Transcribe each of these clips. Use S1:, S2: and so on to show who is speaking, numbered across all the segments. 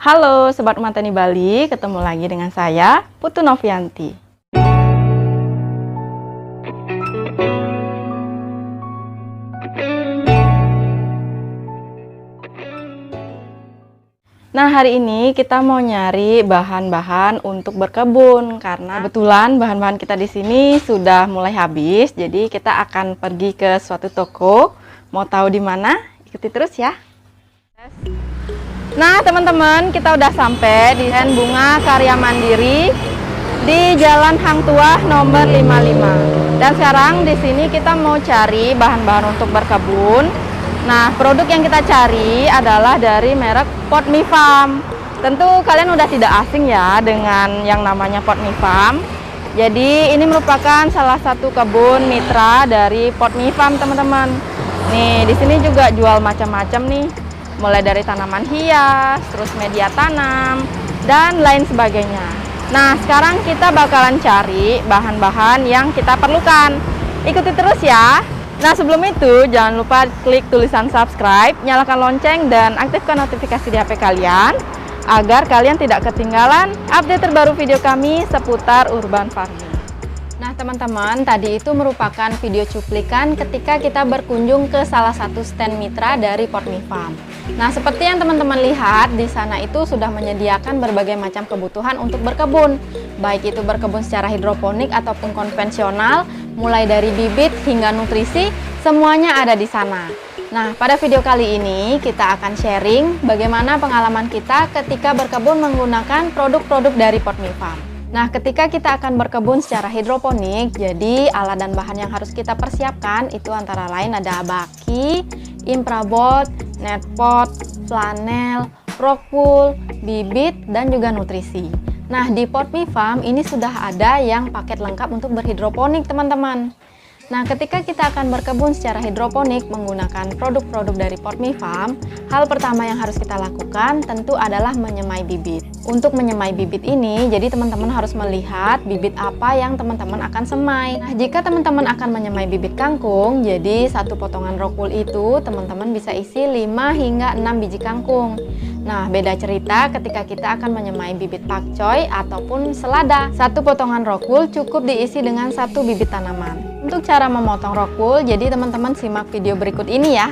S1: Halo Sobat Rumah Tani Bali, ketemu lagi dengan saya, Putu Novianti. Nah, hari ini kita mau nyari bahan-bahan untuk berkebun karena kebetulan bahan-bahan kita di sini sudah mulai habis. Jadi kita akan pergi ke suatu toko. Mau tahu di mana? Ikuti terus ya. Nah, teman-teman, kita udah sampai di Stand Bunga Karya Mandiri di Jalan Hang Tuah nomor 55. Dan sekarang di sini kita mau cari bahan-bahan untuk berkebun. Nah, produk yang kita cari adalah dari merek Pot Me Farm. Tentu kalian udah tidak asing ya dengan yang namanya Pot Me Farm. Jadi ini merupakan salah satu kebun mitra dari Pot Me Farm, teman-teman. Nih, di sini juga jual macam-macam nih. Mulai dari tanaman hias, terus media tanam, dan lain sebagainya. Nah, sekarang kita bakalan cari bahan-bahan yang kita perlukan. Ikuti terus ya. Nah, sebelum itu jangan lupa klik tulisan subscribe, nyalakan lonceng, dan aktifkan notifikasi di HP kalian agar kalian tidak ketinggalan update terbaru video kami seputar urban farming. Nah, teman-teman, tadi itu merupakan video cuplikan ketika kita berkunjung ke salah satu stand mitra dari Pot Me Farm. Nah, seperti yang teman-teman lihat, di sana itu sudah menyediakan berbagai macam kebutuhan untuk berkebun. Baik itu berkebun secara hidroponik ataupun konvensional, mulai dari bibit hingga nutrisi, semuanya ada di sana. Nah, pada video kali ini kita akan sharing bagaimana pengalaman kita ketika berkebun menggunakan produk-produk dari Pot Me Farm. Nah, ketika kita akan berkebun secara hidroponik, jadi alat dan bahan yang harus kita persiapkan itu antara lain ada baki, infraboard, netpot, flanel, rock wool, bibit, dan juga nutrisi. Nah, di Pot Me Farm ini sudah ada yang paket lengkap untuk berhidroponik, teman-teman. Nah, ketika kita akan berkebun secara hidroponik menggunakan produk-produk dari Pot Me Farm, hal pertama yang harus kita lakukan tentu adalah menyemai bibit. Untuk menyemai bibit ini, jadi teman-teman harus melihat bibit apa yang teman-teman akan semai. Nah, jika teman-teman akan menyemai bibit kangkung, jadi satu potongan rock wool itu teman-teman bisa isi 5 hingga 6 biji kangkung. Nah, beda cerita ketika kita akan menyemai bibit pakcoy ataupun selada. Satu potongan rock wool cukup diisi dengan satu bibit tanaman. Untuk cara memotong rock wool, jadi teman-teman simak video berikut ini ya.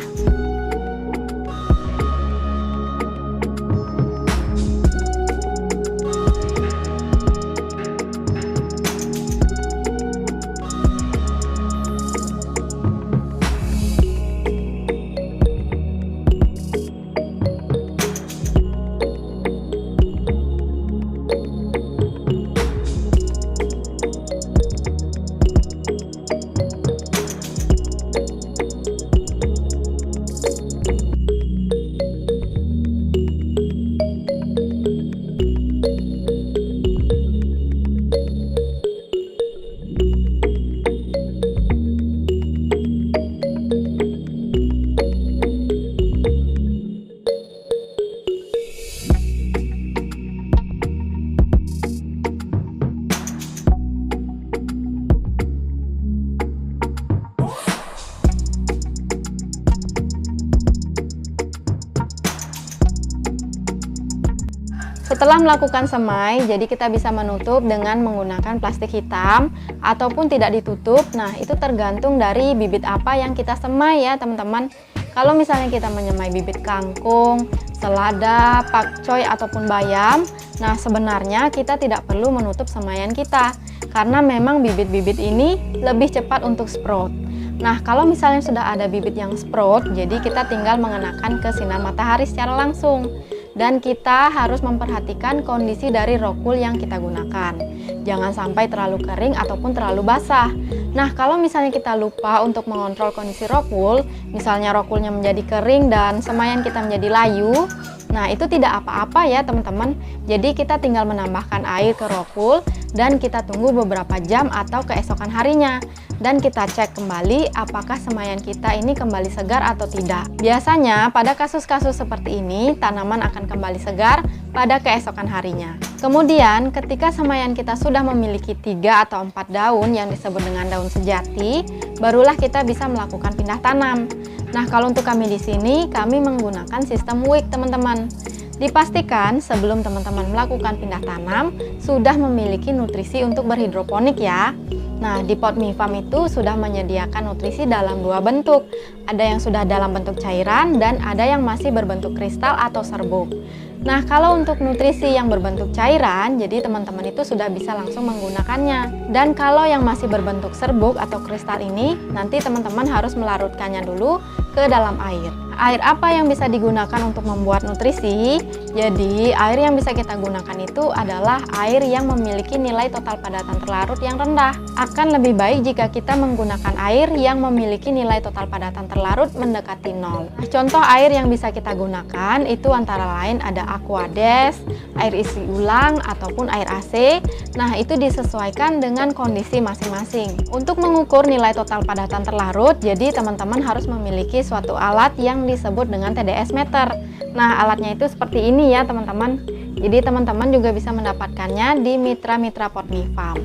S1: Setelah melakukan semai, jadi kita bisa menutup dengan menggunakan plastik hitam ataupun tidak ditutup. Nah, itu tergantung dari bibit apa yang kita semai ya, teman-teman. Kalau misalnya kita menyemai bibit kangkung, selada, pakcoy ataupun bayam, nah sebenarnya kita tidak perlu menutup semaian kita karena memang bibit-bibit ini lebih cepat untuk sprout. Nah, kalau misalnya sudah ada bibit yang sprout, jadi kita tinggal mengenakan ke sinar matahari secara langsung. Dan kita harus memperhatikan kondisi dari rock wool yang kita gunakan. Jangan sampai terlalu kering ataupun terlalu basah. Nah, kalau misalnya kita lupa untuk mengontrol kondisi rock wool, misalnya rock woolnya menjadi kering dan semaian kita menjadi layu, nah itu tidak apa-apa ya teman-teman. Jadi kita tinggal menambahkan air ke rock wool dan kita tunggu beberapa jam atau keesokan harinya. Dan kita cek kembali apakah semaian kita ini kembali segar atau tidak. Biasanya pada kasus-kasus seperti ini tanaman akan kembali segar pada keesokan harinya. Kemudian ketika semaian kita sudah memiliki 3 atau 4 daun yang disebut dengan daun sejati, barulah kita bisa melakukan pindah tanam. Nah, kalau untuk kami di sini kami menggunakan sistem wick, teman-teman. Dipastikan sebelum teman-teman melakukan pindah tanam, sudah memiliki nutrisi untuk berhidroponik ya. Nah, di pot mie farm itu sudah menyediakan nutrisi dalam dua bentuk. Ada yang sudah dalam bentuk cairan dan ada yang masih berbentuk kristal atau serbuk. Nah, kalau untuk nutrisi yang berbentuk cairan, jadi teman-teman itu sudah bisa langsung menggunakannya. Dan kalau yang masih berbentuk serbuk atau kristal ini, nanti teman-teman harus melarutkannya dulu ke dalam air. Air apa yang bisa digunakan untuk membuat nutrisi? Jadi, air yang bisa kita gunakan itu adalah air yang memiliki nilai total padatan terlarut yang rendah. Akan lebih baik jika kita menggunakan air yang memiliki nilai total padatan terlarut mendekati 0. Nah, contoh air yang bisa kita gunakan itu antara lain ada Aquades, air isi ulang, ataupun air AC. Nah, itu disesuaikan dengan kondisi masing-masing. Untuk mengukur nilai total padatan terlarut, jadi teman-teman harus memiliki suatu alat yang disebut dengan TDS meter. Nah, alatnya itu seperti ini ya teman-teman. Jadi teman-teman juga bisa mendapatkannya di mitra-mitra pot mie farm.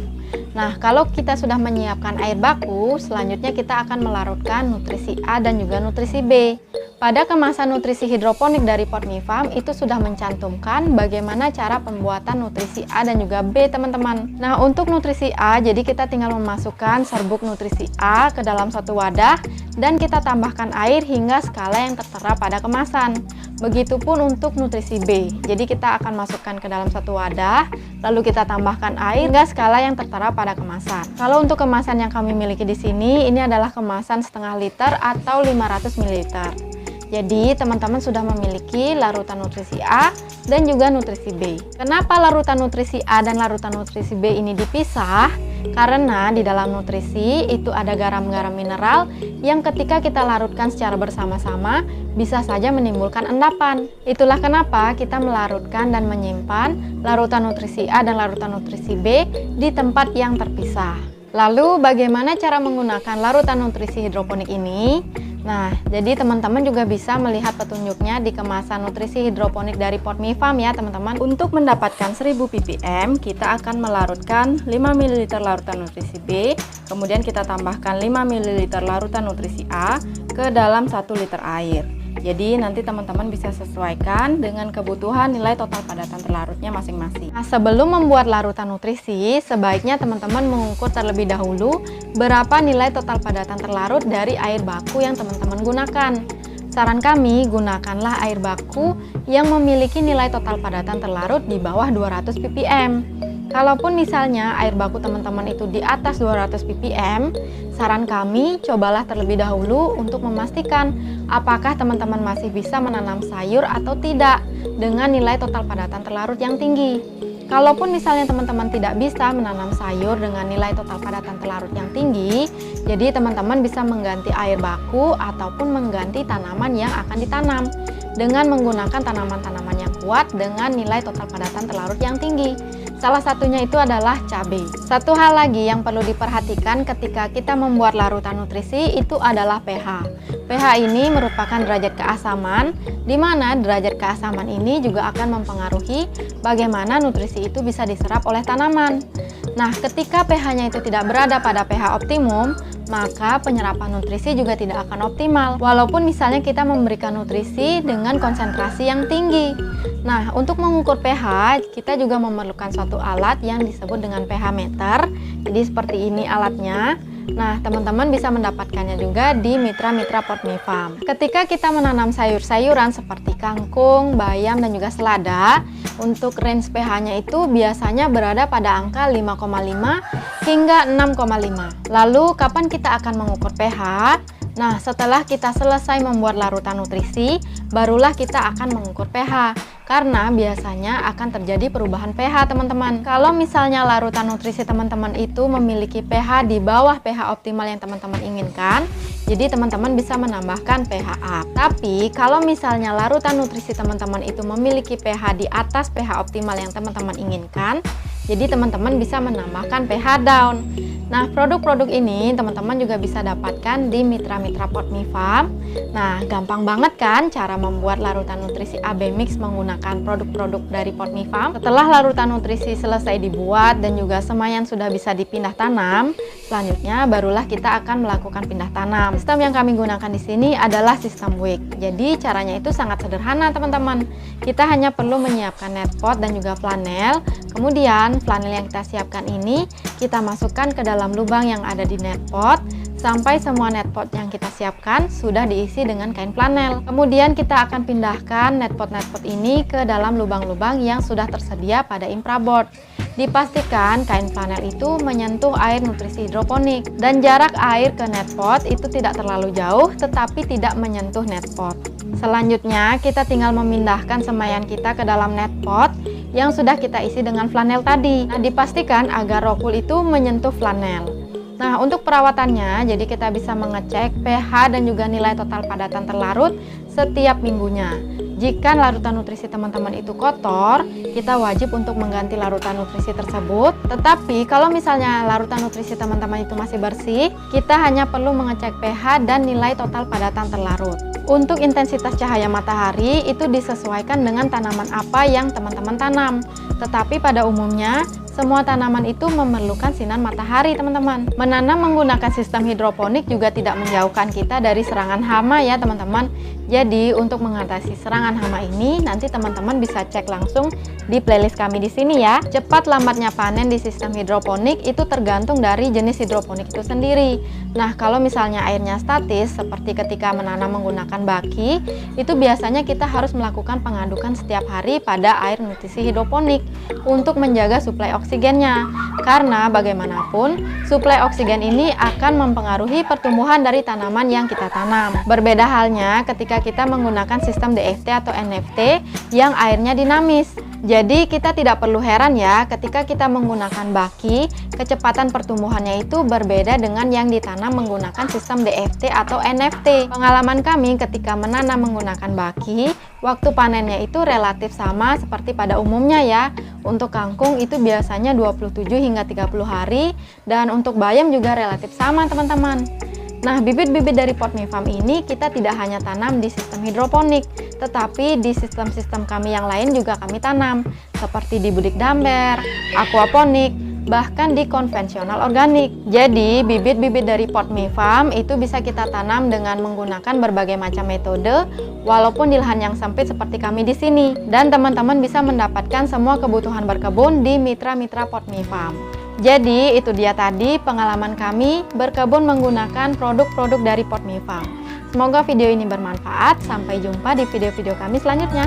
S1: Nah, kalau kita sudah menyiapkan air baku, selanjutnya kita akan melarutkan nutrisi A dan juga nutrisi B. Pada kemasan nutrisi hidroponik dari pot mie farm itu sudah mencantumkan bagaimana cara pembuatan nutrisi A dan juga B teman-teman. Nah, untuk nutrisi A, jadi kita tinggal memasukkan serbuk nutrisi A ke dalam satu wadah dan kita tambahkan air hingga skala yang tertera pada kemasan. Begitupun untuk nutrisi B. Jadi kita akan masukkan ke dalam satu wadah, lalu kita tambahkan air hingga skala yang tertera pada kemasan. Kalau untuk kemasan yang kami miliki di sini, ini adalah kemasan setengah liter atau 500 ml. Jadi teman-teman sudah memiliki larutan nutrisi A dan juga nutrisi B. Kenapa larutan nutrisi A dan larutan nutrisi B ini dipisah? Karena di dalam nutrisi itu ada garam-garam mineral yang ketika kita larutkan secara bersama-sama bisa saja menimbulkan endapan. Itulah kenapa kita melarutkan dan menyimpan larutan nutrisi A dan larutan nutrisi B di tempat yang terpisah. Lalu bagaimana cara menggunakan larutan nutrisi hidroponik ini? Nah, jadi teman-teman juga bisa melihat petunjuknya di kemasan nutrisi hidroponik dari pot mie farm ya teman-teman. Untuk mendapatkan 1000 ppm, kita akan melarutkan 5 ml larutan nutrisi B, kemudian kita tambahkan 5 ml larutan nutrisi A ke dalam 1 liter air. Jadi nanti teman-teman bisa sesuaikan dengan kebutuhan nilai total padatan terlarutnya masing-masing. Nah, sebelum membuat larutan nutrisi, sebaiknya teman-teman mengukur terlebih dahulu berapa nilai total padatan terlarut dari air baku yang teman-teman gunakan. Saran kami, gunakanlah air baku yang memiliki nilai total padatan terlarut di bawah 200 ppm. Kalaupun misalnya air baku teman-teman itu di atas 200 ppm, saran kami cobalah terlebih dahulu untuk memastikan apakah teman-teman masih bisa menanam sayur atau tidak dengan nilai total padatan terlarut yang tinggi. Kalaupun misalnya teman-teman tidak bisa menanam sayur dengan nilai total padatan terlarut yang tinggi, jadi teman-teman bisa mengganti air baku ataupun mengganti tanaman yang akan ditanam dengan menggunakan tanaman-tanaman yang kuat dengan nilai total padatan terlarut yang tinggi. Salah satunya itu adalah cabai. Satu hal lagi yang perlu diperhatikan ketika kita membuat larutan nutrisi itu adalah pH. pH ini merupakan derajat keasaman, di mana derajat keasaman ini juga akan mempengaruhi bagaimana nutrisi itu bisa diserap oleh tanaman. Nah, ketika pH-nya itu tidak berada pada pH optimum, maka penyerapan nutrisi juga tidak akan optimal, walaupun misalnya kita memberikan nutrisi dengan konsentrasi yang tinggi. Nah, untuk mengukur pH, kita juga memerlukan suatu alat yang disebut dengan pH meter. Jadi seperti ini alatnya. Nah, teman-teman bisa mendapatkannya juga di mitra-mitra pot mie farm. Ketika kita menanam sayur-sayuran seperti kangkung, bayam, dan juga selada, untuk range pH-nya itu biasanya berada pada angka 5,5 hingga 6,5. Lalu, kapan kita akan mengukur pH? Nah, setelah kita selesai membuat larutan nutrisi, barulah kita akan mengukur pH. Karena biasanya akan terjadi perubahan pH teman-teman. Kalau misalnya larutan nutrisi teman-teman itu memiliki pH di bawah pH optimal yang teman-teman inginkan, jadi teman-teman bisa menambahkan pH up. Tapi kalau misalnya larutan nutrisi teman-teman itu memiliki pH di atas pH optimal yang teman-teman inginkan, Jadi teman-teman bisa menambahkan pH down. Nah, produk-produk ini teman-teman juga bisa dapatkan di mitra-mitra Potmi Farm. Nah, gampang banget kan cara membuat larutan nutrisi AB Mix menggunakan produk-produk dari Potmi Farm. Setelah larutan nutrisi selesai dibuat dan juga semaian sudah bisa dipindah tanam, selanjutnya barulah kita akan melakukan pindah tanam. Sistem yang kami gunakan di sini adalah sistem wick. Jadi caranya itu sangat sederhana teman-teman. Kita hanya perlu menyiapkan net pot dan juga flanel. Kemudian flanel yang kita siapkan ini kita masukkan ke dalam lubang yang ada di net pot sampai semua net pot yang kita siapkan sudah diisi dengan kain flanel. Kemudian kita akan pindahkan net pot ini ke dalam lubang-lubang yang sudah tersedia pada infraboard. Dipastikan kain flanel itu menyentuh air nutrisi hidroponik dan jarak air ke net pot itu tidak terlalu jauh tetapi tidak menyentuh net pot. Selanjutnya kita tinggal memindahkan semaian kita ke dalam net pot yang sudah kita isi dengan flanel tadi. Nah, dipastikan agar rokul itu menyentuh flanel. Nah, untuk perawatannya, jadi kita bisa mengecek pH dan juga nilai total padatan terlarut setiap minggunya. Jika larutan nutrisi teman-teman itu kotor, kita wajib untuk mengganti larutan nutrisi tersebut. Tetapi kalau misalnya larutan nutrisi teman-teman itu masih bersih, kita hanya perlu mengecek pH dan nilai total padatan terlarut. Untuk intensitas cahaya matahari itu disesuaikan dengan tanaman apa yang teman-teman tanam. Tetapi pada umumnya, semua tanaman itu memerlukan sinar matahari teman-teman. Menanam menggunakan sistem hidroponik juga tidak menjauhkan kita dari serangan hama ya teman-teman. Jadi untuk mengatasi serangan hama ini nanti teman-teman bisa cek langsung di playlist kami di sini ya. Cepat lambatnya panen di sistem hidroponik itu tergantung dari jenis hidroponik itu sendiri. Nah, kalau misalnya airnya statis seperti ketika menanam menggunakan baki, itu biasanya kita harus melakukan pengadukan setiap hari pada air nutrisi hidroponik untuk menjaga suplai oksigennya. Karena bagaimanapun, suplai oksigen ini akan mempengaruhi pertumbuhan dari tanaman yang kita tanam. Berbeda halnya ketika kita menggunakan sistem DFT atau NFT yang airnya dinamis. Jadi kita tidak perlu heran ya ketika kita menggunakan baki, kecepatan pertumbuhannya itu berbeda dengan yang ditanam menggunakan sistem DFT atau NFT. Pengalaman kami ketika menanam menggunakan baki, waktu panennya itu relatif sama seperti pada umumnya ya. Untuk kangkung itu biasanya 27 hingga 30 hari dan untuk bayam juga relatif sama teman-teman. Nah, bibit-bibit dari Potmi Farm ini kita tidak hanya tanam di sistem hidroponik, tetapi di sistem-sistem kami yang lain juga kami tanam, seperti di budik damber, aquaponik, bahkan di konvensional organik. Jadi, bibit-bibit dari Potmi Farm itu bisa kita tanam dengan menggunakan berbagai macam metode, walaupun di lahan yang sempit seperti kami di sini. Dan teman-teman bisa mendapatkan semua kebutuhan berkebun di mitra-mitra Potmi Farm. Jadi itu dia tadi pengalaman kami berkebun menggunakan produk-produk dari Potmi Farm. Semoga video ini bermanfaat. Sampai jumpa di video-video kami selanjutnya.